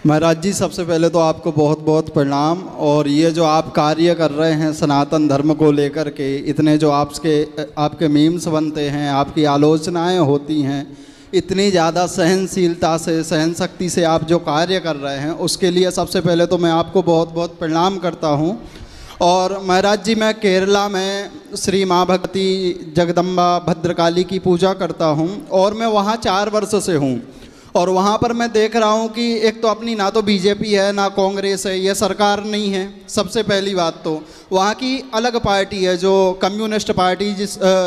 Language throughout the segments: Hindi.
महाराज जी, सबसे पहले तो आपको बहुत बहुत प्रणाम। और ये जो आप कार्य कर रहे हैं सनातन धर्म को लेकर के, इतने जो आपके मीम्स बनते हैं, आपकी आलोचनाएं होती हैं, इतनी ज़्यादा सहनशीलता से, सहन शक्ति से आप जो कार्य कर रहे हैं, उसके लिए सबसे पहले तो मैं आपको बहुत बहुत प्रणाम करता हूँ। और महाराज जी, मैं केरला में श्री माँ भगवती जगदम्बा भद्रकाली की पूजा करता हूँ और मैं वहाँ 4 वर्ष से हूँ। और वहाँ पर मैं देख रहा हूँ कि एक तो अपनी ना तो बीजेपी है ना कांग्रेस है, ये सरकार नहीं है। सबसे पहली बात तो वहाँ की अलग पार्टी है जो कम्युनिस्ट पार्टी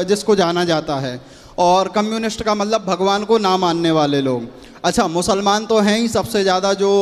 जिसको जाना जाता है। और कम्युनिस्ट का मतलब भगवान को ना मानने वाले लोग। अच्छा, मुसलमान तो हैं ही सबसे ज़्यादा। जो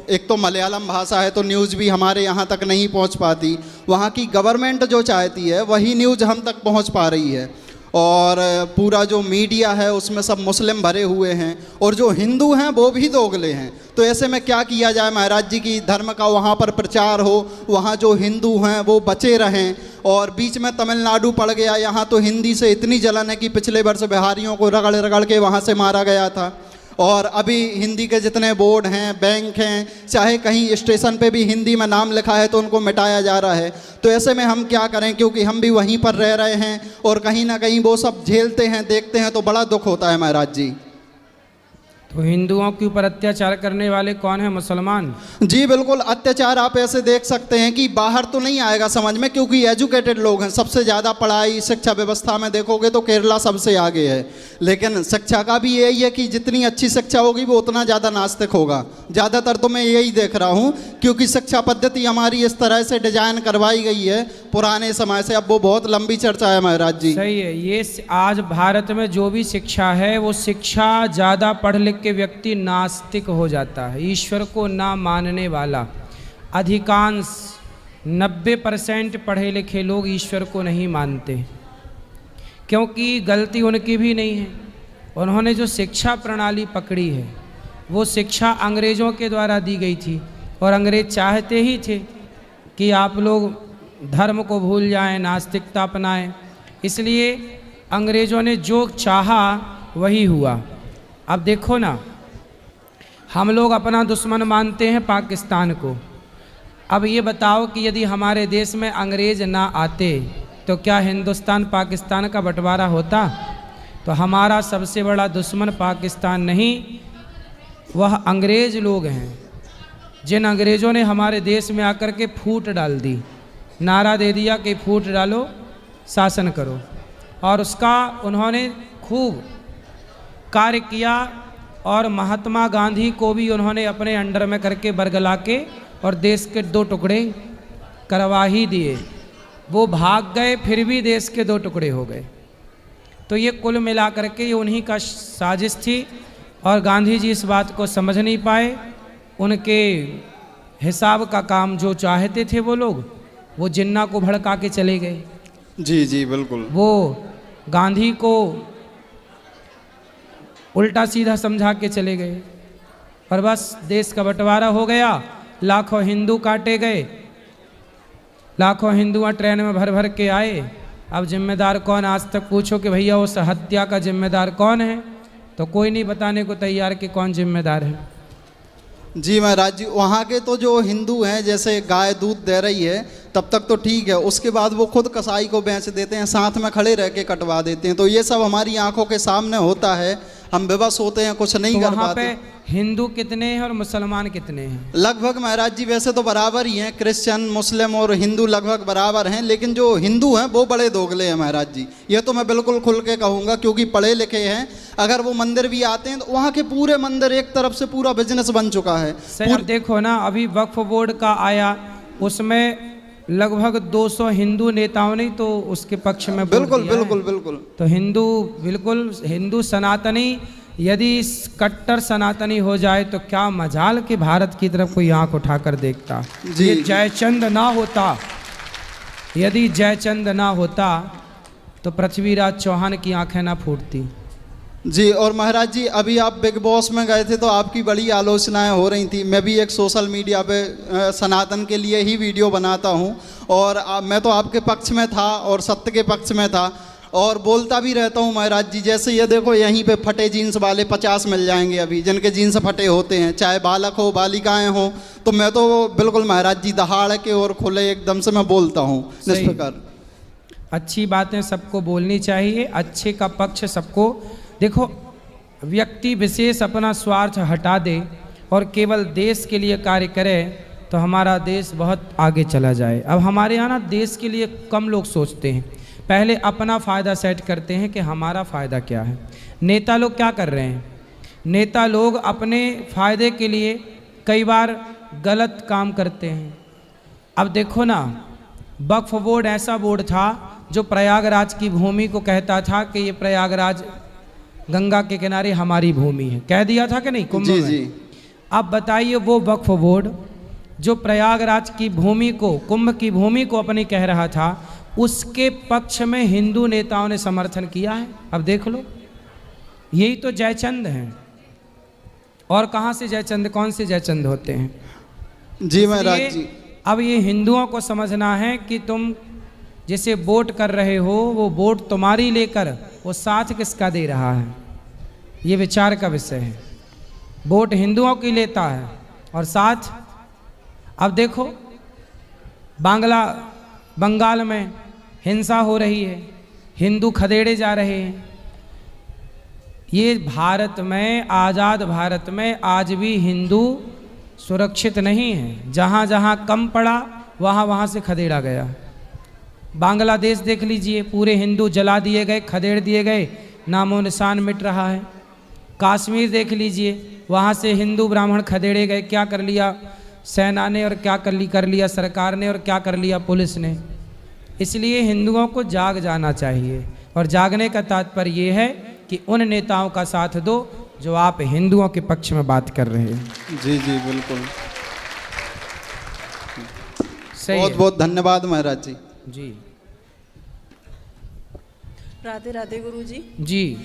एक तो मलयालम भाषा है तो न्यूज़ भी हमारे यहाँ तक नहीं पहुँच पाती। वहाँ की गवर्नमेंट जो चाहती है वही न्यूज़ हम तक पहुँच पा रही है। और पूरा जो मीडिया है उसमें सब मुस्लिम भरे हुए हैं और जो हिंदू हैं वो भी दोगले हैं। तो ऐसे में क्या किया जाए महाराज जी की धर्म का वहाँ पर प्रचार हो, वहाँ जो हिंदू हैं वो बचे रहें। और बीच में तमिलनाडु पड़ गया, यहाँ तो हिंदी से इतनी जलन है कि पिछले वर्ष बिहारियों को रगड़ रगड़ के वहाँ से मारा गया था। और अभी हिंदी के जितने बोर्ड हैं, बैंक हैं, चाहे कहीं स्टेशन पे भी हिंदी में नाम लिखा है तो उनको मिटाया जा रहा है। तो ऐसे में हम क्या करें, क्योंकि हम भी वहीं पर रह रहे हैं और कहीं ना कहीं वो सब झेलते हैं, देखते हैं, तो बड़ा दुख होता है महाराज जी। तो हिंदुओं के ऊपर अत्याचार करने वाले कौन है? मुसलमान। जी बिल्कुल, अत्याचार आप ऐसे देख सकते हैं कि बाहर तो नहीं आएगा समझ में, क्योंकि एजुकेटेड लोग हैं। सबसे ज़्यादा पढ़ाई शिक्षा व्यवस्था में देखोगे तो केरला सबसे आगे है। लेकिन शिक्षा का भी यही है कि जितनी अच्छी शिक्षा होगी वो उतना ज़्यादा नास्तिक होगा। ज़्यादातर तो मैं यही देख रहा हूँ, क्योंकि शिक्षा पद्धति हमारी इस तरह से डिजाइन करवाई गई है पुराने समय से। अब वो बहुत लंबी चर्चा है महाराज जी। सही है। ये आज भारत में जो भी शिक्षा है वो शिक्षा ज़्यादा पढ़ लिख के व्यक्ति नास्तिक हो जाता है, ईश्वर को ना मानने वाला। अधिकांश 90% पढ़े लिखे लोग ईश्वर को नहीं मानते, क्योंकि गलती उनकी भी नहीं है। उन्होंने जो शिक्षा प्रणाली पकड़ी है वो शिक्षा अंग्रेज़ों के द्वारा दी गई थी और अंग्रेज चाहते ही थे कि आप लोग धर्म को भूल जाएं, नास्तिकता अपनाएं। इसलिए अंग्रेज़ों ने जो चाहा वही हुआ। अब देखो ना, हम लोग अपना दुश्मन मानते हैं पाकिस्तान को। अब ये बताओ कि यदि हमारे देश में अंग्रेज़ ना आते तो क्या हिंदुस्तान पाकिस्तान का बंटवारा होता? तो हमारा सबसे बड़ा दुश्मन पाकिस्तान नहीं, वह अंग्रेज़ लोग हैं, जिन अंग्रेज़ों ने हमारे देश में आकर के फूट डाल दी, नारा दे दिया कि फूट डालो, शासन करो। और उसका उन्होंने खूब कार्य किया। और महात्मा गांधी को भी उन्होंने अपने अंडर में करके बरगला के और देश के 2 टुकड़े करवा ही दिए। वो भाग गए, फिर भी देश के 2 टुकड़े हो गए। तो ये कुल मिला करके ये उन्हीं का साजिश थी और गांधी जी इस बात को समझ नहीं पाए। उनके हिसाब का काम जो चाहते थे वो लोग, वो जिन्ना को भड़का के चले गए। जी जी बिल्कुल। वो गांधी को उल्टा सीधा समझा के चले गए और बस देश का बंटवारा हो गया। लाखों हिंदू काटे गए, लाखों हिंदुआ ट्रेन में भर भर के आए। अब जिम्मेदार कौन? आज तक पूछो कि भैया उस हत्या का जिम्मेदार कौन है, तो कोई नहीं बताने को तैयार कि कौन जिम्मेदार है। जी महाराज जी, वहाँ के तो जो हिंदू हैं, जैसे गाय दूध दे रही है तब तक तो ठीक है, उसके बाद वो खुद कसाई को बेच देते हैं, साथ में खड़े रह के कटवा देते हैं। तो ये सब हमारी आंखों के सामने होता है, हम बेबस होते हैं, कुछ नहीं कर पाते। हिंदू कितने हैं और मुसलमान कितने हैं? लगभग महाराज जी वैसे तो बराबर ही हैं, क्रिश्चियन मुस्लिम और हिंदू लगभग बराबर हैं। लेकिन जो हिंदू हैं वो बड़े दोगले हैं महाराज जी, ये तो मैं बिल्कुल खुल के कहूँगा, क्योंकि पढ़े लिखे हैं। अगर वो मंदिर भी आते हैं तो वहाँ के पूरे मंदिर एक तरफ से पूरा बिजनेस बन चुका है। अब देखो ना, अभी वक्फ बोर्ड का आया, उसमें लगभग 200 हिंदू नेताओं ने तो उसके पक्ष में बिल्कुल बिल्कुल बिल्कुल। तो हिंदू सनातनी यदि कट्टर सनातनी हो जाए तो क्या मजाल कि भारत की तरफ कोई आंख उठाकर देखता। ये जयचंद ना होता, यदि जयचंद ना होता तो पृथ्वीराज चौहान की आंखें ना फूटती। जी। और महाराज जी, अभी आप बिग बॉस में गए थे तो आपकी बड़ी आलोचनाएं हो रही थी। मैं भी एक सोशल मीडिया पे सनातन के लिए ही वीडियो बनाता हूं और मैं तो आपके पक्ष में था और सत्य के पक्ष में था। और बोलता भी रहता हूँ महाराज जी। जैसे ये देखो यहीं पे फटे जीन्स वाले 50 मिल जाएंगे अभी, जिनके जीन्स फटे होते हैं, चाहे बालक हो बालिकाएं हो। तो मैं तो बिल्कुल महाराज जी दहाड़ के और खुले एकदम से मैं बोलता हूँ इस प्रकार। अच्छी बातें सबको बोलनी चाहिए, अच्छे का पक्ष सबको। देखो व्यक्ति विशेष अपना स्वार्थ हटा दे और केवल देश के लिए कार्य करे तो हमारा देश बहुत आगे चला जाए। अब हमारे यहाँ ना देश के लिए कम लोग सोचते हैं, पहले अपना फ़ायदा सेट करते हैं कि हमारा फ़ायदा क्या है। नेता लोग क्या कर रहे हैं, नेता लोग अपने फ़ायदे के लिए कई बार गलत काम करते हैं। अब देखो ना, वक्फ बोर्ड ऐसा बोर्ड था जो प्रयागराज की भूमि को कहता था कि ये प्रयागराज गंगा के किनारे हमारी भूमि है, कह दिया था कि नहीं कुंभ में। जी। अब बताइए वो वक्फ बोर्ड जो प्रयागराज की भूमि को, कुंभ की भूमि को अपनी कह रहा था, उसके पक्ष में हिंदू नेताओं ने समर्थन किया है। अब देख लो, यही तो जयचंद हैं। और कहाँ से जयचंद, कौन से जयचंद होते हैं? जी महाराज जी। अब ये हिंदुओं को समझना है कि तुम जैसे वोट कर रहे हो, वो वोट तुम्हारी लेकर वो साथ किसका दे रहा है, ये विचार का विषय है। वोट हिंदुओं की लेता है और साथ, अब देखो बंगाल में हिंसा हो रही है, हिंदू खदेड़े जा रहे हैं। ये भारत में, आज़ाद भारत में आज भी हिंदू सुरक्षित नहीं है। जहाँ जहाँ कम पड़ा वहाँ से खदेड़ा गया। बांग्लादेश देख लीजिए, पूरे हिंदू जला दिए गए, खदेड़ दिए गए, नामो निशान मिट रहा है। कश्मीर देख लीजिए, वहाँ से हिंदू ब्राह्मण खदेड़े गए। क्या कर लिया सेना ने और क्या कर लिया सरकार ने और क्या कर लिया पुलिस ने। इसलिए हिंदुओं को जाग जाना चाहिए, और जागने का तात्पर्य ये है कि उन नेताओं का साथ दो जो आप हिंदुओं के पक्ष में बात कर रहे हैं। जी जी बिल्कुल सही। बहुत बहुत धन्यवाद महाराज जी। जी राधे राधे गुरुजी। जी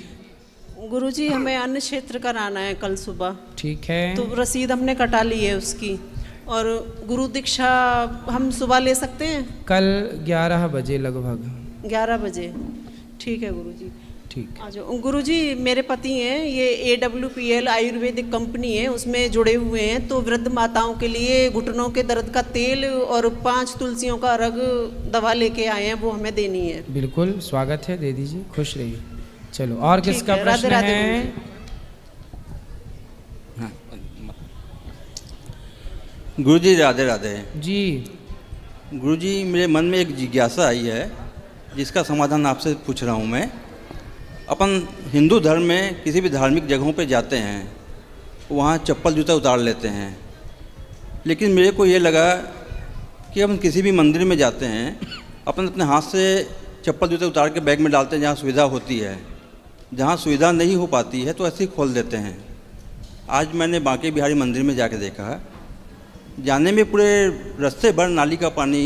गुरुजी, हमें अन्य क्षेत्र कराना है कल सुबह। ठीक है। तो रसीद हमने कटा ली है उसकी, और गुरु दीक्षा हम सुबह ले सकते हैं? कल 11 बजे लगभग। 11 बजे, ठीक है गुरुजी। ठीक। आ जाओ गुरुजी। मेरे पति हैं, ये AWPL आयुर्वेदिक कंपनी है, उसमें जुड़े हुए हैं। तो वृद्ध माताओं के लिए घुटनों के दर्द का तेल और 5 तुलसियों का अर्घ दवा लेके आए हैं, वो हमें देनी है। बिल्कुल स्वागत है, दे दीजिए, खुश रहिए। चलो, और किसका है, प्रश्न राधे है? गुरुजी राधे राधे जी। गुरुजी, मेरे मन में एक जिज्ञासा आई है जिसका समाधान आपसे पूछ रहा हूँ मैं। अपन हिंदू धर्म में किसी भी धार्मिक जगहों पे जाते हैं, वहाँ चप्पल जूता उतार लेते हैं, लेकिन मेरे को ये लगा कि हम किसी भी मंदिर में जाते हैं, अपन अपने हाथ से चप्पल जूते उतार के बैग में डालते हैं जहाँ सुविधा होती है। जहाँ सुविधा नहीं हो पाती है तो ऐसे ही खोल देते हैं। आज मैंने बांके बिहारी मंदिर में जाके देखा, जाने में पूरे रास्ते भर नाली का पानी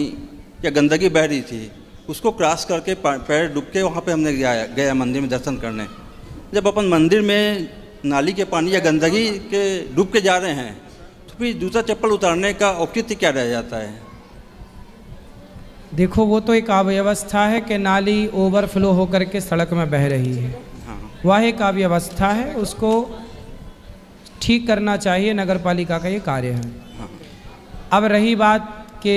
या गंदगी बह रही थी। उसको क्रॉस करके पैर डूब के वहाँ पे हमने गया मंदिर में दर्शन करने। जब अपन मंदिर में नाली के पानी या गंदगी के डूब के जा रहे हैं तो फिर जूता चप्पल उतारने का औचित्य क्या रह जाता है? देखो, वो तो एक अव्यवस्था है कि नाली ओवरफ्लो होकर के सड़क में बह रही है। हाँ। वह एक अव्यवस्था है, उसको ठीक करना चाहिए, नगर पालिका का ये कार्य है। हाँ। अब रही बात कि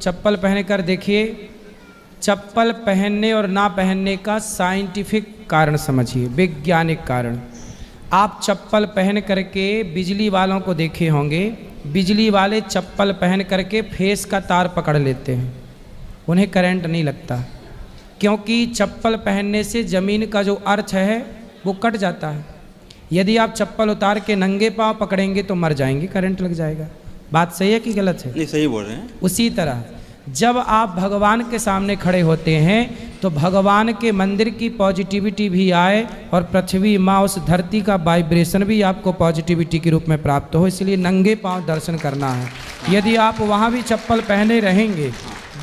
चप्पल पहन कर, देखिए, चप्पल पहनने और ना पहनने का साइंटिफिक कारण समझिए, वैज्ञानिक कारण। आप चप्पल पहन करके बिजली वालों को देखे होंगे, बिजली वाले चप्पल पहन करके फेस का तार पकड़ लेते हैं, उन्हें करंट नहीं लगता, क्योंकि चप्पल पहनने से ज़मीन का जो अर्थ है वो कट जाता है। यदि आप चप्पल उतार के नंगे पाँव पकड़ेंगे तो मर जाएंगे, करंट लग जाएगा। बात सही है कि गलत है? नहीं, सही बोल रहे हैं। उसी तरह जब आप भगवान के सामने खड़े होते हैं तो भगवान के मंदिर की पॉजिटिविटी भी आए और पृथ्वी माँ, उस धरती का वाइब्रेशन भी आपको पॉजिटिविटी के रूप में प्राप्त हो। इसलिए नंगे पांव दर्शन करना है। यदि आप वहाँ भी चप्पल पहने रहेंगे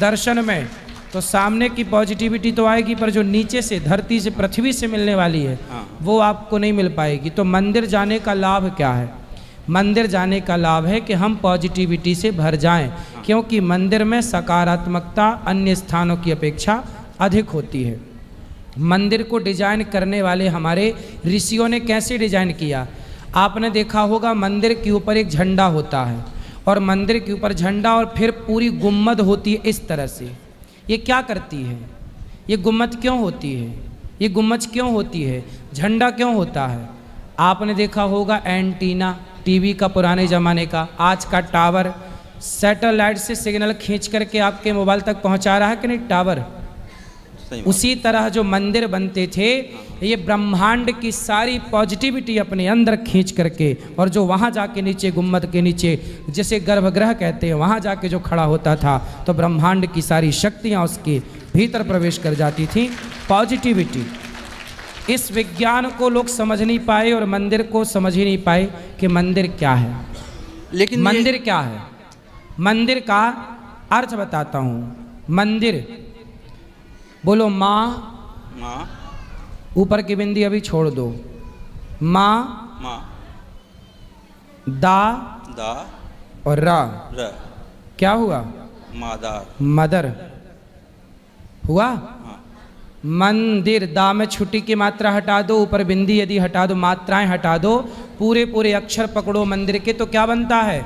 दर्शन में तो सामने की पॉजिटिविटी तो आएगी, पर जो नीचे से, धरती से, पृथ्वी से मिलने वाली है वो आपको नहीं मिल पाएगी। तो मंदिर जाने का लाभ क्या है? मंदिर जाने का लाभ है कि हम पॉजिटिविटी से भर जाएं, क्योंकि मंदिर में सकारात्मकता अन्य स्थानों की अपेक्षा अधिक होती है। मंदिर को डिजाइन करने वाले हमारे ऋषियों ने कैसे डिजाइन किया। आपने देखा होगा मंदिर के ऊपर एक झंडा होता है और मंदिर के ऊपर झंडा और फिर पूरी गुम्मद होती है इस तरह से। ये क्या करती है? ये गुम्मद क्यों होती है? ये गुम्मद क्यों होती है? झंडा क्यों होता है? आपने देखा होगा एंटीना टीवी का पुराने ज़माने का, आज का टावर सैटेलाइट से सिग्नल खींच करके आपके मोबाइल तक पहुंचा रहा है कि नहीं टावर। उसी तरह जो मंदिर बनते थे ये ब्रह्मांड की सारी पॉजिटिविटी अपने अंदर खींच करके, और जो वहाँ जाके नीचे गुम्मद के नीचे जिसे गर्भगृह कहते हैं वहाँ जाके जो खड़ा होता था तो ब्रह्मांड की सारी शक्तियाँ उसके भीतर प्रवेश कर जाती थी। पॉजिटिविटी, इस विज्ञान को लोग समझ नहीं पाए और मंदिर को समझ ही नहीं पाए कि मंदिर क्या है। लेकिन मंदिर क्या है? मंदिर का अर्थ बताता हूँ। मंदिर बोलो माँ, माँ, ऊपर की बिंदी अभी छोड़ दो। माँ, माँ, दा, दा और रा, र, क्या हुआ? मादार, मदर हुआ। हाँ। मंदिर, दा में छुट्टी की मात्रा हटा दो, ऊपर बिंदी यदि हटा दो, मात्राएं हटा दो, पूरे पूरे अक्षर पकड़ो मंदिर के तो क्या बनता है?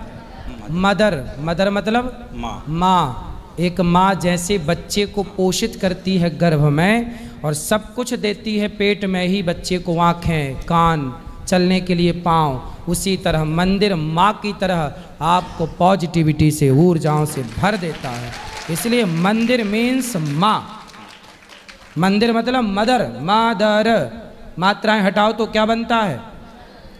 मदर। मदर मतलब माँ। माँ। एक माँ जैसे बच्चे को पोषित करती है गर्भ में और सब कुछ देती है पेट में ही बच्चे को, आँखें, कान, चलने के लिए पाँव, उसी तरह मंदिर माँ की तरह आपको पॉजिटिविटी से, ऊर्जाओं से भर देता है। इसलिए मंदिर मीन्स माँ। मंदिर मतलब मदर, मदर, मात्राएं हटाओ तो क्या बनता है?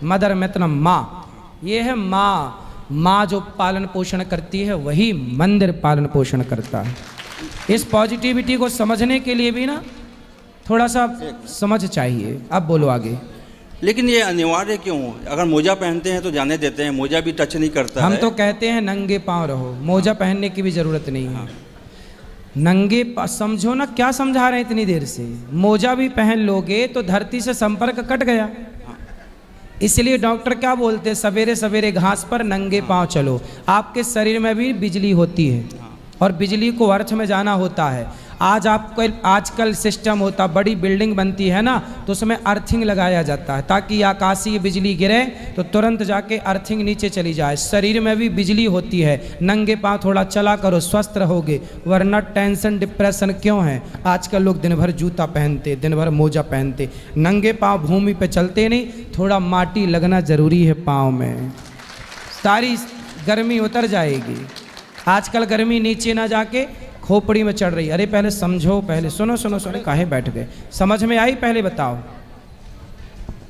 मदर मतलब माँ। ये है माँ। माँ जो पालन पोषण करती है वही मंदिर पालन पोषण करता है। इस पॉजिटिविटी को समझने के लिए भी ना थोड़ा सा समझ चाहिए। अब बोलो आगे। लेकिन ये अनिवार्य क्यों? अगर मोजा पहनते हैं तो जाने देते हैं, मोजा भी टच नहीं करता हम है। तो कहते हैं नंगे पाँव रहो, मोजा पहनने की भी जरूरत नहीं है। नंगे समझो ना, क्या समझा रहे हैं इतनी देर से? मोजा भी पहन लोगे तो धरती से संपर्क कट गया। इसलिए डॉक्टर क्या बोलते हैं? सवेरे सवेरे घास पर नंगे पांव चलो। आपके शरीर में भी बिजली होती है और बिजली को अर्थ में जाना होता है। आजकल सिस्टम होता, बड़ी बिल्डिंग बनती है ना तो उसमें अर्थिंग लगाया जाता है ताकि आकाशीय बिजली गिरे तो तुरंत जाके अर्थिंग नीचे चली जाए। शरीर में भी बिजली होती है। नंगे पाँव थोड़ा चला करो, स्वस्थ रहोगे। वरना टेंशन डिप्रेशन क्यों है? आजकल लोग दिन भर जूता पहनते, दिन भर मोजा पहनते, नंगे पाँव भूमि पे चलते नहीं। थोड़ा माटी लगना जरूरी है पाँव में, सारी गर्मी उतर जाएगी। आजकल गर्मी नीचे ना जाके खोपड़ी में चढ़ रही। अरे पहले समझो, पहले सुनो सुनो सुनो, काहे बैठ गए? समझ में आई? पहले बताओ।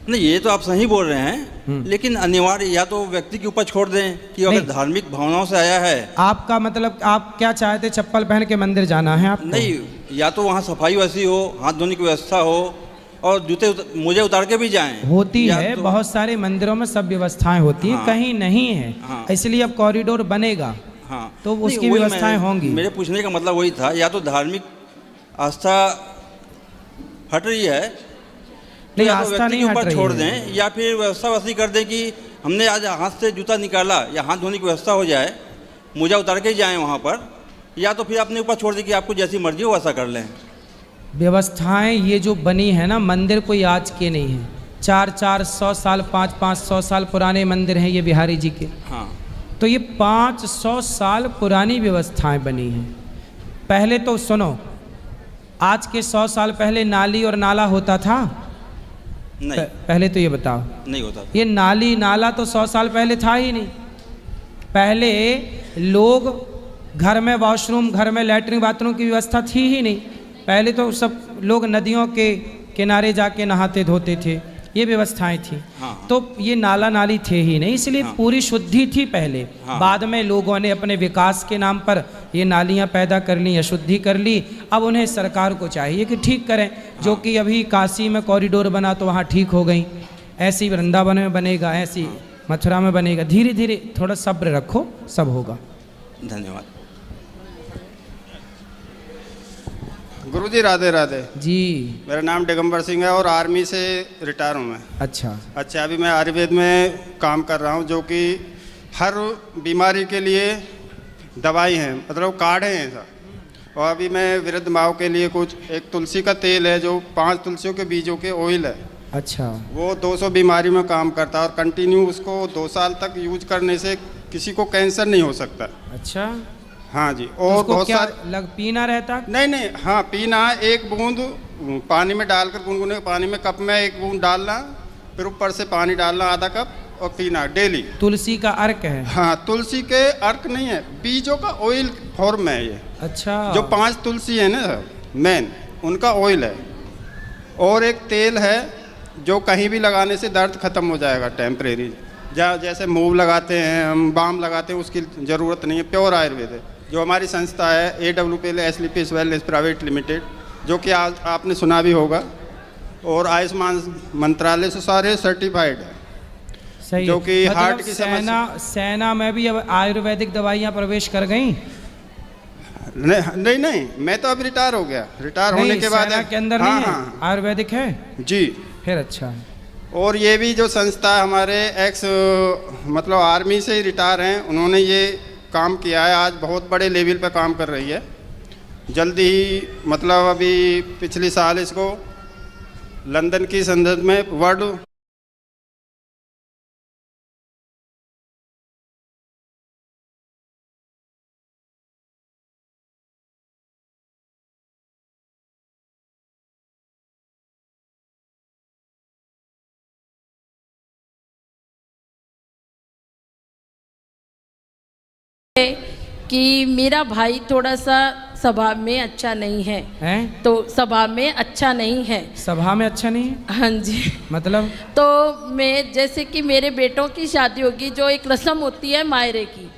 नहीं, ये तो आप सही बोल रहे हैं, लेकिन अनिवार्य या तो व्यक्ति के ऊपर छोड़ दें कि अगर धार्मिक भावनाओं से आया है। आपका मतलब आप क्या चाहते? चप्पल पहन के मंदिर जाना है आपको? नहीं, या तो वहाँ सफाई वैसी हो, हाथ धोने की व्यवस्था हो और जूते मोजे उतार के भी जाएं। होती है तो बहुत सारे मंदिरों में सब व्यवस्थाएं होती हैं। कहीं नहीं है, इसलिए अब कॉरिडोर बनेगा तो उसकी व्यवस्थाएं होंगी। मेरे पूछने का मतलब वही था, या तो धार्मिक आस्था हट रही है तो या तो व्यक्ति के ऊपर छोड़ दें, या फिर व्यवस्था वैसी कर दें कि हमने आज हाथ से जूता निकाला या हाथ धोने की व्यवस्था हो जाए, मोजा उतार के ही जाएं वहाँ पर, या तो फिर अपने ऊपर छोड़ दें कि आपको जैसी मर्जी हो वैसा कर लें। व्यवस्थाएं ये जो बनी है ना, मंदिर कोई आज के नहीं है। 400 साल 500 साल पुराने मंदिर हैं ये बिहारी जी के। हाँ, तो ये 500 साल पुरानी व्यवस्थाएं बनी हैं। पहले तो सुनो, आज के 100 साल पहले नाली और नाला होता था? नहीं। पहले तो ये बताओ। नहीं होता। ये नाली नाला तो 100 साल पहले था ही नहीं। पहले लोग घर में वॉशरूम, घर में लैट्रिन बाथरूम की व्यवस्था थी ही नहीं। पहले तो सब लोग नदियों के किनारे जाके नहाते धोते थे, ये व्यवस्थाएं थी। तो ये नाला नाली थे ही नहीं, इसलिए पूरी शुद्धि थी पहले। बाद में लोगों ने अपने विकास के नाम पर ये नालियां पैदा कर ली, अशुद्धि कर ली। अब उन्हें सरकार को चाहिए कि ठीक करें। जो कि अभी काशी में कॉरिडोर बना तो वहाँ ठीक हो गई, ऐसी वृंदावन में बनेगा, ऐसी मथुरा में बनेगा। धीरे धीरे थोड़ा सब्र रखो, सब होगा। धन्यवाद। गुरुजी राधे राधे जी। मेरा नाम दिगंबर सिंह है और आर्मी से रिटायर हूँ मैं। अच्छा, अभी मैं आयुर्वेद में काम कर रहा हूँ, जो कि हर बीमारी के लिए दवाई हैं, मतलब काढ़े हैं सर। और अभी मैं वृद्ध माओ के लिए कुछ एक तुलसी का तेल है जो 5 तुलसियों के बीजों के ऑयल है। अच्छा। वो 200 बीमारी में काम करता है और कंटिन्यू उसको 2 साल तक यूज करने से किसी को कैंसर नहीं हो सकता। अच्छा। हाँ जी। और उसको बहुत क्या सारे पीना रहता? नहीं, हाँ पीना, 1 बूंद पानी में डालकर, गुनगुने पानी में कप में 1 बूंद डालना, फिर ऊपर से पानी डालना आधा कप और पीना डेली। तुलसी का अर्क है? हाँ, तुलसी के अर्क नहीं है, बीजों का ऑयल फॉर्म है ये। अच्छा। जो 5 तुलसी है ना मेन, उनका ऑयल है। और एक तेल है जो कहीं भी लगाने से दर्द खत्म हो जाएगा टेम्परेरी। जैसे मूव लगाते हैं हम, बाम लगाते हैं, उसकी ज़रूरत नहीं है। प्योर आयुर्वेद है। जो हमारी संस्था है AWPL एस्लीपीस वेलनेस प्राइवेट लिमिटेड, जो कि आपने सुना भी होगा, और आयुष्मान मंत्रालय से सारे सर्टिफाइड है। सही। जो कि मतलब हार्ट की सेना में भी अब आयुर्वेदिक दवाइयाँ प्रवेश कर गई? नहीं, मैं तो अब रिटायर हो गया। रिटायर होने के बाद सेना के अंदर नहीं है? आयुर्वेदिक है जी। फिर अच्छा। और ये भी जो संस्था हमारे मतलब आर्मी से ही रिटायर हैं, उन्होंने ये काम किया है, आज बहुत बड़े लेवल पे काम कर रही है। जल्दी ही मतलब अभी पिछले साल इसको लंदन की संसद में वर्ल्ड कि मेरा भाई थोड़ा सा स्वभाव में अच्छा नहीं है, तो स्वभाव में अच्छा नहीं है। सभा में अच्छा नहीं है? हाँ जी। मतलब? तो मैं जैसे कि मेरे बेटों की शादी होगी, जो एक रस्म होती है मायरे की,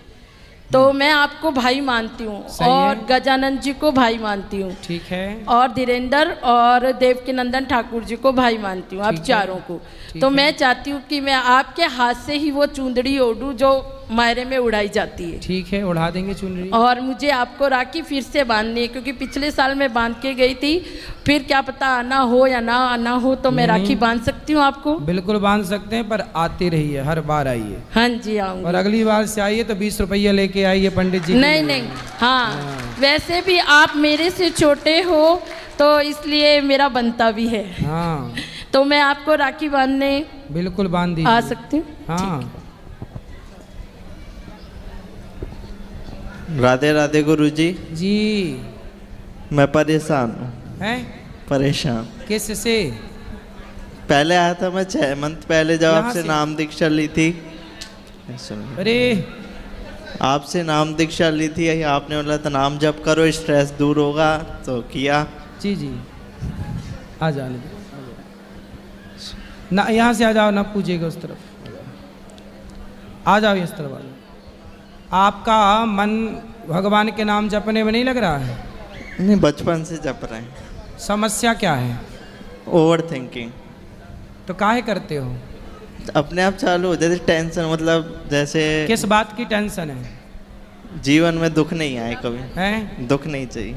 तो मैं आपको भाई मानती हूँ और गजानंद जी को भाई मानती हूँ। ठीक है। और धीरेन्द्र और देवकीनंदन ठाकुर जी को भाई मानती हूँ, आप चारों को। तो मैं चाहती हूँ कि मैं आपके हाथ से ही वो चुंदड़ी ओढ़ूँ जो मायरे में उड़ाई जाती है। ठीक है, उड़ा देंगे चुनरी। और मुझे आपको राखी फिर से बांधनी है, क्योंकि पिछले साल मैं बांध के गई थी, फिर क्या पता आना हो या ना आना हो, तो मैं राखी बांध सकती हूँ आपको? बिल्कुल बांध सकते हैं, पर आती रहिए, हर बार आइए। हाँ जी आऊँगी। और अगली बार से आइए तो 20 रुपया लेके आइए पंडित जी। नहीं, हाँ, वैसे भी आप मेरे से छोटे हो तो इसलिए मेरा बनता भी है। हाँ। तो मैं आपको राखी बांधने बिल्कुल बांध दीजिए। आ सकती हूँ? हाँ। राधे राधे गुरुजी जी। मैं परेशान हूँ। हैं? परेशान किस से? पहले आया था मैं 6 मंथ पहले, जब आपसे नाम दीक्षा ली थी। अरे आपसे नाम दीक्षा ली थी, आपने बोला था नाम जप करो स्ट्रेस दूर होगा, तो किया। जी जी। आ जाओ ना, यहाँ से आ जाओ ना, पूछेगा उस तरफ। आ जाओ इस तरफ आ जाओ। आपका मन भगवान के नाम जपने में नहीं लग रहा है? नहीं, बचपन से जप रहे हैं। समस्या क्या है? Over thinking. तो काहे करते हो? अपने आप चालू हो जाती टेंशन, मतलब जैसे। किस बात की टेंशन है? जीवन में दुख नहीं आए कभी। हैं? दुख नहीं चाहिए।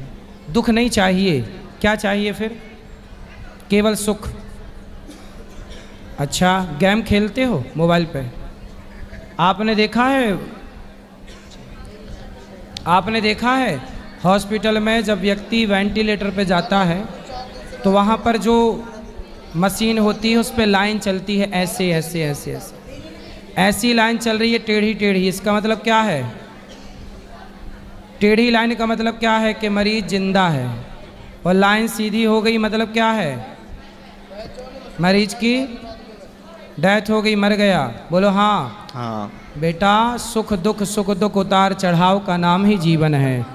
दुख नहीं चाहिए, क्या चाहिए फिर? केवल सुख। अच्छा, गेम खेलते हो मोबाइल पे? आपने देखा है हॉस्पिटल में जब व्यक्ति वेंटिलेटर पे जाता है तो वहाँ पर जो मशीन होती है उस पर लाइन चलती है, ऐसे ऐसे ऐसे ऐसे, ऐसी लाइन चल रही है टेढ़ी टेढ़ी। इसका मतलब क्या है? टेढ़ी लाइन का मतलब क्या है? कि मरीज जिंदा है। और लाइन सीधी हो गई मतलब क्या है? मरीज की डेथ हो गई, मर गया। बोलो हाँ। हाँ बेटा, सुख दुख उतार चढ़ाव का नाम ही जीवन है।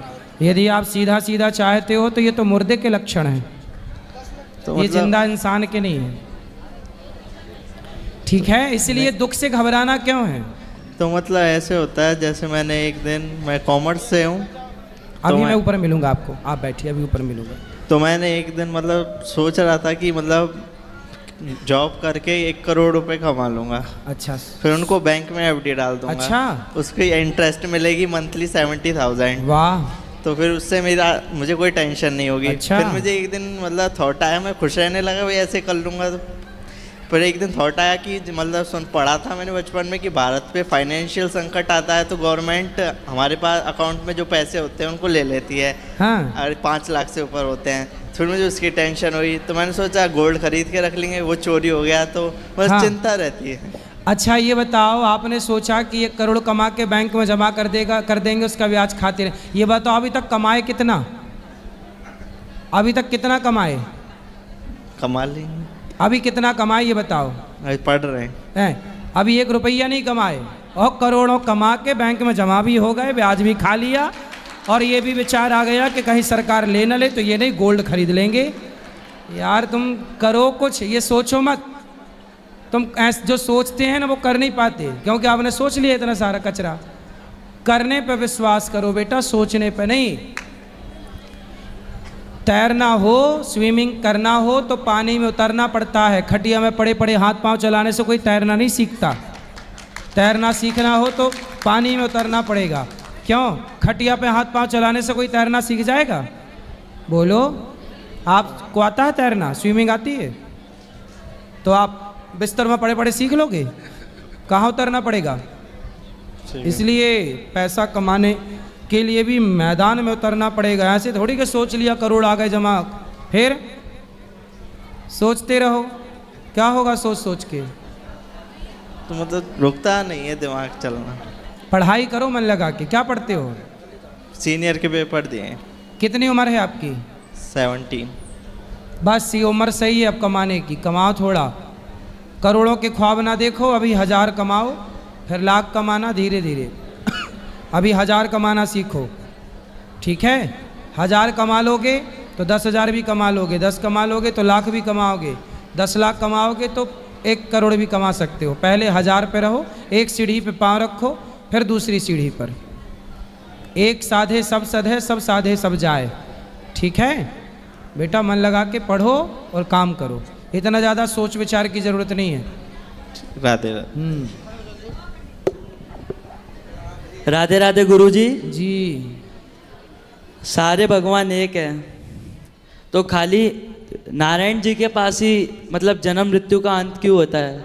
यदि आप सीधा सीधा चाहते हो तो ये तो मुर्दे के लक्षण हैं, तो ये जिंदा इंसान के नहीं है। ठीक है, इसलिए दुख से घबराना क्यों है? तो मतलब ऐसे होता है, जैसे मैंने एक दिन, मैं कॉमर्स से हूँ। अभी मैं ऊपर मिलूंगा आपको, आप बैठिए, अभी ऊपर मिलूंगा। तो मैंने एक दिन मतलब सोच रहा था कि मतलब जॉब करके 1 करोड़ रुपए कमा लूंगा। अच्छा। फिर उनको बैंक में FD डाल दूंगा। अच्छा। उसकी इंटरेस्ट मिलेगी मंथली 70,000। वाह। तो फिर उससे मुझे कोई टेंशन नहीं होगी। अच्छा। फिर मुझे एक दिन मतलब थॉट आया, मैं खुश रहने लगा, भाई ऐसे कर लूंगा। पर एक दिन थॉट आया कि मतलब पढ़ा था मैंने बचपन में कि भारत पे फाइनेंशियल संकट आता है तो गवर्नमेंट हमारे पास अकाउंट में जो पैसे होते हैं उनको ले लेती है। हाँ। और 5 लाख से ऊपर होते हैं। फिर मुझे उसकी टेंशन हुई तो मैंने सोचा गोल्ड खरीद के रख लेंगे, वो चोरी हो गया तो बस हाँ। चिंता रहती है। अच्छा ये बताओ, आपने सोचा कि 1 करोड़ कमा के बैंक में जमा कर देंगे, उसका ब्याज खाते रहे। ये बताओ अभी तक कमाए कितना? अभी तक कितना कमाए? कमा लेंगे। अभी कितना कमाए ये बताओ? अभी पढ़ रहे हैं। अभी 1 रुपया नहीं कमाए और करोड़ों कमा के बैंक में जमा भी हो गए, ब्याज भी खा लिया, और ये भी विचार आ गया कि कहीं सरकार ले न ले तो ये नहीं गोल्ड खरीद लेंगे। यार तुम करो कुछ, ये सोचो मत। तुम ऐसे जो सोचते हैं ना वो कर नहीं पाते, क्योंकि आपने सोच लिया इतना सारा कचरा। करने पे विश्वास करो बेटा, सोचने पे नहीं। तैरना हो, स्विमिंग करना हो तो पानी में उतरना पड़ता है। खटिया में पड़े पड़े हाथ पांव चलाने से कोई तैरना नहीं सीखता। तैरना सीखना हो तो पानी में उतरना पड़ेगा। क्यों? खटिया पे हाथ पांव चलाने से कोई तैरना सीख जाएगा? बोलो, आपको आता है तैरना? स्विमिंग आती है? तो आप बिस्तर में पड़े पड़े सीख लोगे? कहाँ उतरना पड़ेगा? इसलिए पैसा कमाने के लिए भी मैदान में उतरना पड़ेगा। ऐसे थोड़ी कि सोच लिया करोड़ आ गए जमा, फिर सोचते रहो, क्या होगा सोच सोच के? तो मतलब रुकता नहीं है दिमाग चलना। पढ़ाई करो मन लगा के। क्या पढ़ते हो? सीनियर के पेपर दिए। कितनी उम्र है आपकी? 17। बस ये उम्र सही है अब कमाने की। कमाओ थोड़ा, करोड़ों के ख्वाब ना देखो। अभी 1000 कमाओ, फिर लाख कमाना धीरे धीरे। अभी 1000 कमाना सीखो, ठीक है? 1000 कमा लोगे तो 10,000 भी कमा लोगे, 10 कमा लोगे तो लाख भी कमाओगे, 10 लाख कमाओगे तो 1 करोड़ भी कमा सकते हो। पहले 1000 पे रहो, एक सीढ़ी पे पाँव रखो, फिर दूसरी सीढ़ी पर। एक साधे सब सधे, सब साधे सब जाए, ठीक है? बेटा मन लगा के पढ़ो और काम करो। इतना ज़्यादा सोच विचार की ज़रूरत नहीं है। राधे राधे। राधे राधे गुरुजी। जी। सारे भगवान एक है, तो खाली नारायण जी के पास ही मतलब जन्म मृत्यु का अंत क्यों होता है?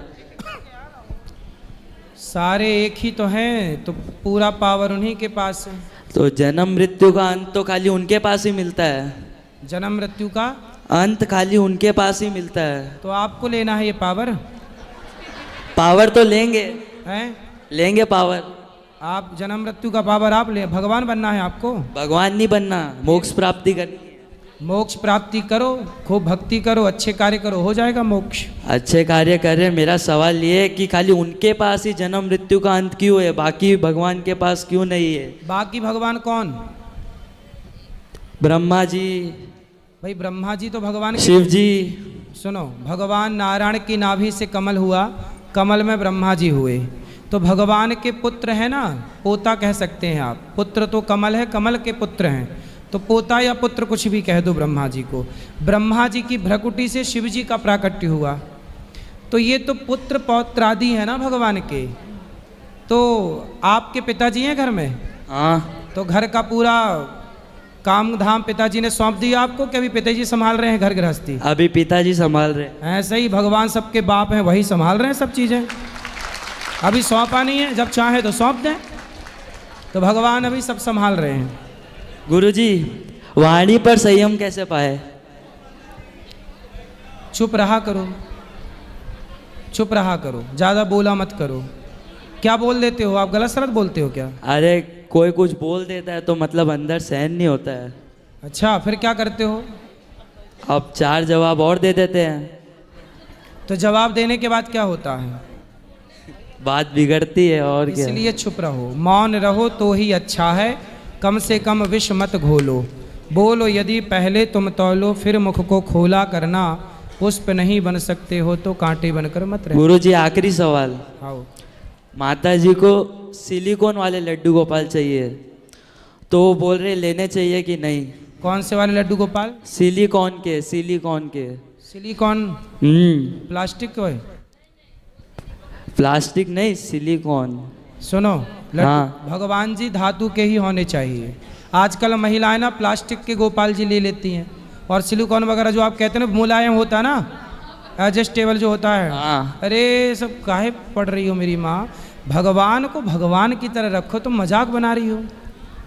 सारे एक ही तो हैं, तो पूरा पावर उन्हीं के पास है। तो जन्म मृत्यु का अंत तो खाली उनके पास ही मिलता है। जन्म मृत्यु का अंत खाली उनके पास ही मिलता है। तो आपको लेना है ये पावर? पावर तो लेंगे, हैं? लेंगे पावर। आप जन्म मृत्यु का पावर आप ले, भगवान बनना है आपको? भगवान नहीं बनना, मोक्ष प्राप्ति करनी है। मोक्ष प्राप्ति करो, खूब भक्ति करो, अच्छे कार्य करो, हो जाएगा मोक्ष। अच्छे कार्य कर रहे। मेरा सवाल ये है कि खाली उनके पास ही जन्म मृत्यु का अंत क्यों है, बाकी भगवान के पास क्यों नहीं है? बाकी भगवान कौन? ब्रह्मा जी। भाई ब्रह्मा जी तो भगवान शिव जी। सुनो, भगवान नारायण की नाभि से कमल हुआ, कमल में ब्रह्मा जी हुए, तो भगवान के पुत्र है ना, पोता कह सकते हैं आप। पुत्र तो कमल है, कमल के पुत्र हैं, तो पोता या पुत्र कुछ भी कह दो ब्रह्मा जी को। ब्रह्मा जी की भ्रकुटी से शिव जी का प्राकट्य हुआ, तो ये तो पुत्र पौत्रादि है ना भगवान के। तो आपके पिताजी हैं घर में? हाँ। तो घर का पूरा काम धाम पिताजी ने सौंप दिया आपको कि अभी पिताजी संभाल रहे हैं घर गृहस्थी? अभी पिताजी संभाल रहे हैं। ऐसे ही भगवान सबके बाप हैं, वही संभाल रहे हैं सब चीज़ें। अभी सौंपा नहीं है, जब चाहे तो सौंप दें। तो भगवान अभी सब संभाल रहे हैं। गुरुजी, वाणी पर संयम कैसे पाए? चुप रहा करो, चुप रहा करो, ज़्यादा बोला मत करो। क्या बोल देते हो आप? गलत सलत बोलते हो क्या? अरे कोई कुछ बोल देता है तो मतलब अंदर सहन नहीं होता है। अच्छा, फिर क्या करते हो? अब 4 जवाब और दे देते हैं। तो जवाब देने के बाद क्या होता है? बात बिगड़ती है और क्या। इसलिए चुप रहो, मौन रहो तो ही अच्छा है। कम से कम विष मत घोलो, बोलो यदि पहले तुम तौलो, फिर मुख को खोला करना। पुष्प नहीं बन सकते हो तो कांटे बनकर मत रहना। गुरुजी, आखिरी सवाल। आओ। माता जी को सिलिकॉन वाले लड्डू गोपाल चाहिए, तो वो बोल रहे लेने चाहिए कि नहीं? कौन से वाले लड्डू गोपाल? सिलिकॉन के, सिलिकॉन के। सिलिकॉन? प्लास्टिक के? प्लास्टिक नहीं, सिलिकॉन। सुनो, हाँ। भगवान जी धातु के ही होने चाहिए। आजकल महिलाएं ना प्लास्टिक के गोपाल जी ले लेती हैं, और सिलिकॉन वगैरह जो आप कहते हैं ना मुलायम होता है ना, एडजस्टेबल जो होता है। हाँ। अरे सब काहे पढ़ रही हो मेरी माँ, भगवान को भगवान की तरह रखो, तुम मजाक बना रही हो।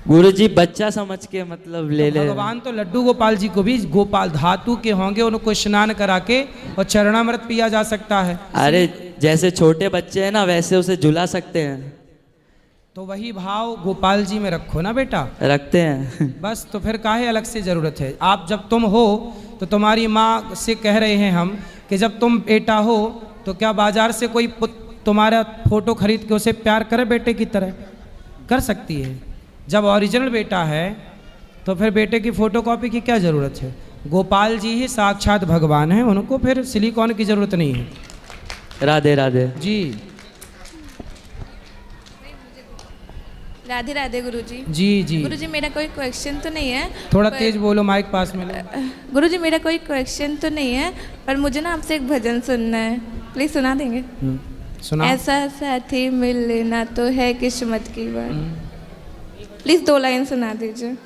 गुरुजी बच्चा समझ के मतलब ले ले। भगवान तो लड्डू गोपाल जी को भी गोपाल धातु के होंगे, उनको स्नान करा के और चरणामृत पिया जा सकता है। अरे जैसे छोटे बच्चे हैं ना वैसे उसे झुला सकते हैं। तो वही भाव गोपाल जी में रखो ना बेटा। रखते हैं। बस तो फिर काहे अलग से ज़रूरत है। आप जब तुम हो तो तुम्हारी माँ से कह रहे हैं हम कि जब तुम बेटा हो तो क्या बाजार से कोई तुम्हारा फोटो खरीद के उसे प्यार करे बेटे की तरह? कर सकती है। जब ओरिजिनल बेटा है तो फिर बेटे की फोटोकॉपी की क्या ज़रूरत है? गोपाल जी ही साक्षात भगवान हैं, उनको फिर सिलिकॉन की ज़रूरत नहीं है। राधे राधे जी। राधे राधे गुरुजी। जी जी। गुरुजी मेरा कोई क्वेश्चन तो नहीं है। थोड़ा तेज बोलो, माइक पास में लो। गुरुजी मेरा कोई क्वेश्चन तो नहीं है, पर मुझे ना आपसे एक भजन सुनना है, प्लीज सुना देंगे? सुना। ऐसा साथी मिलना तो है किस्मत की बात, प्लीज 2 लाइन सुना दीजिए।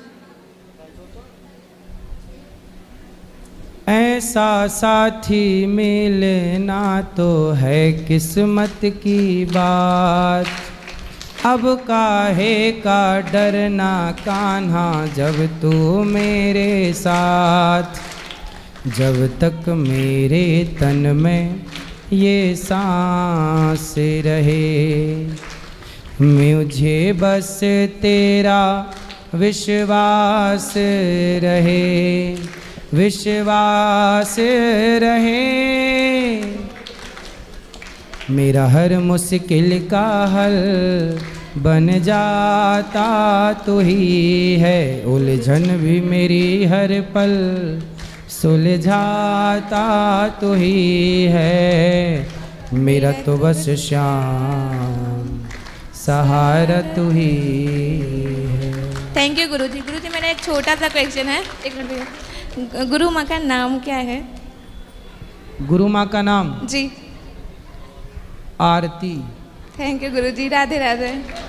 ऐसा साथी मिलना तो है किस्मत की बात, अब काहे का डरना कान्हा जब तू मेरे साथ, जब तक मेरे तन में ये सांस रहे, मुझे बस तेरा विश्वास रहे, विश्वास रहे, मेरा हर मुश्किल का हल बन जाता तू ही है, उलझन भी मेरी हर पल सुलझाता तू ही है, मेरा तो बस श्याम सहारा तू ही है। थैंक यू गुरुजी। गुरुजी मेरा एक छोटा सा क्वेश्चन है, एक मिनट भैया। गुरु माँ का नाम क्या है? गुरु माँ का नाम जी। आरती। थैंक यू गुरुजी। राधे राधे।